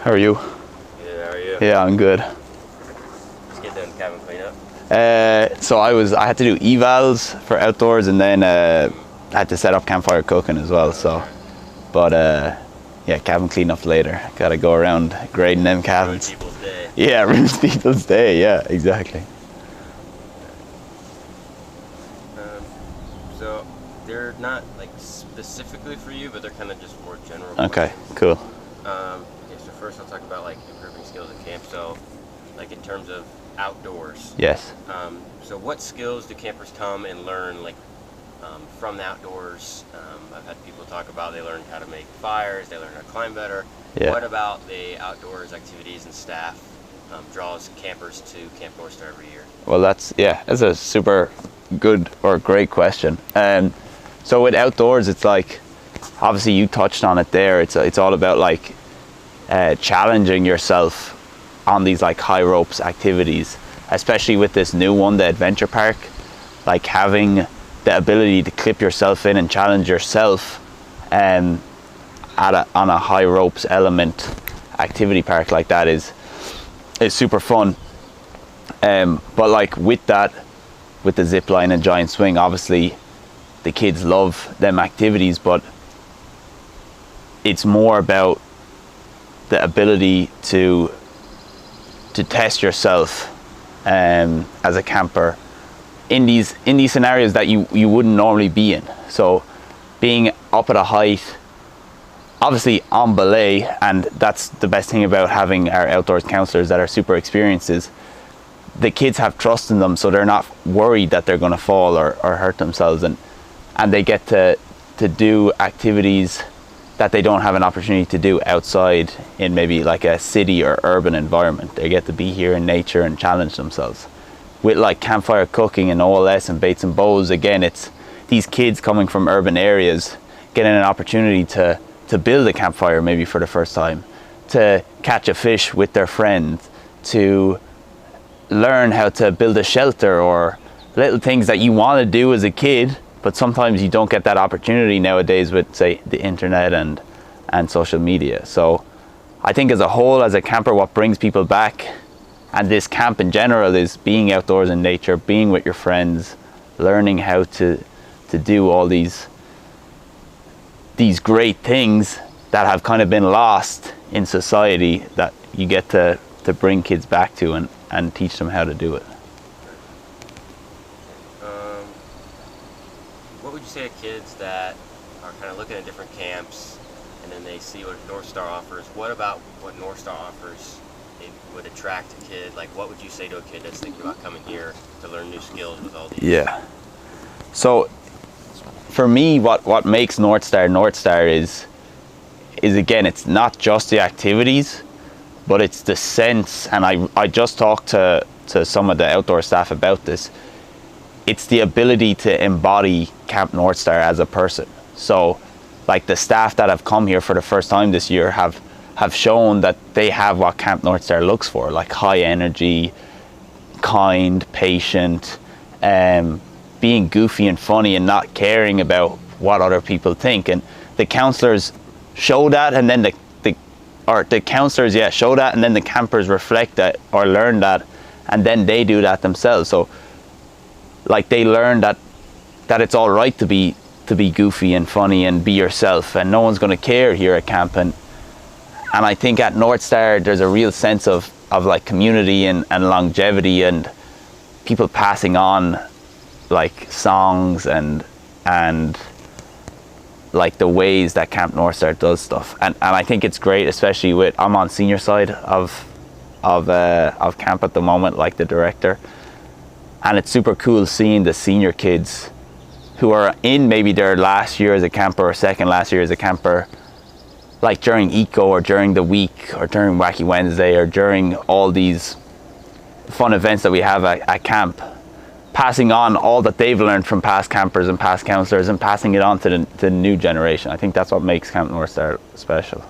How are you? Good, how are you? Yeah, I'm good. Just get done cabin cleanup. So I had to do evals for outdoors, and then I had to set up campfire cooking as well. So, but yeah, cabin cleanup later. Got to go around grading them cabins. Ruin people's day. Yeah, ruin people's day. Yeah, exactly. So they're not like specifically for you, but they're kind of just more general. Okay, questions. cool. Okay, so first I'll talk about like improving skills at camp. So, like in terms of outdoors. Yes. So what skills do campers come and learn like from the outdoors? I've had people talk about they learn how to make fires, they learn how to climb better. Yeah. What about the outdoors activities and staff draws campers to Camp North Star every year? Well, that's a super good or great question. So with outdoors, it's like, obviously you touched on it there. It's all about like challenging yourself on these like high ropes activities, especially with this new one, the adventure park. Like having the ability to clip yourself in and challenge yourself on a high ropes element activity park like that is super fun. But like with that, with the zip line and giant swing, obviously the kids love them activities, but it's more about the ability to test yourself as a camper in these scenarios that you wouldn't normally be in. So being up at a height, obviously on belay, and that's the best thing about having our outdoors counselors that are super experienced, is the kids have trust in them, so they're not worried that they're going to fall or hurt themselves, and they get to do activities that they don't have an opportunity to do outside in maybe like a city or urban environment. They get to be here in nature and challenge themselves. With like campfire cooking and OLS and baits and bows, again, it's these kids coming from urban areas getting an opportunity to build a campfire maybe for the first time, to catch a fish with their friends, to learn how to build a shelter, or little things that you want to do as a kid, but sometimes you don't get that opportunity nowadays with, say, the internet and social media. So I think as a whole, as a camper, what brings people back, and this camp in general, is being outdoors in nature, being with your friends, learning how to do all these great things that have kind of been lost in society, that you get to bring kids back to and teach them how to do it. What would you say to kids that are kind of looking at different camps and then they see what North Star offers? What about what North Star offers it would attract a kid? Like, what would you say to a kid that's thinking about coming here to learn new skills with all these? Yeah. So for me, what makes North Star is again, it's not just the activities, but it's the sense, and I just talked to some of the outdoor staff about this. It's the ability to embody Camp North Star as a person. So like the staff that have come here for the first time this year have shown that they have what Camp North Star looks for, like high energy, kind, patient, being goofy and funny and not caring about what other people think. And the counselors show that, and then the counselors show that, and then the campers reflect that or learn that, and then they do that themselves. So like they learn that it's all right to be goofy and funny and be yourself, and no one's going to care here at camp. And I think at North Star there's a real sense of like community and longevity, and people passing on like songs and like the ways that Camp North Star does stuff. And I think it's great, especially with, I'm on senior side of camp at the moment, like the director, and it's super cool seeing the senior kids who are in maybe their last year as a camper or second last year as a camper, like during Eco or during the week or during Wacky Wednesday or during all these fun events that we have at camp, passing on all that they've learned from past campers and past counselors and passing it on to the new generation. I think that's what makes Camp North Star special.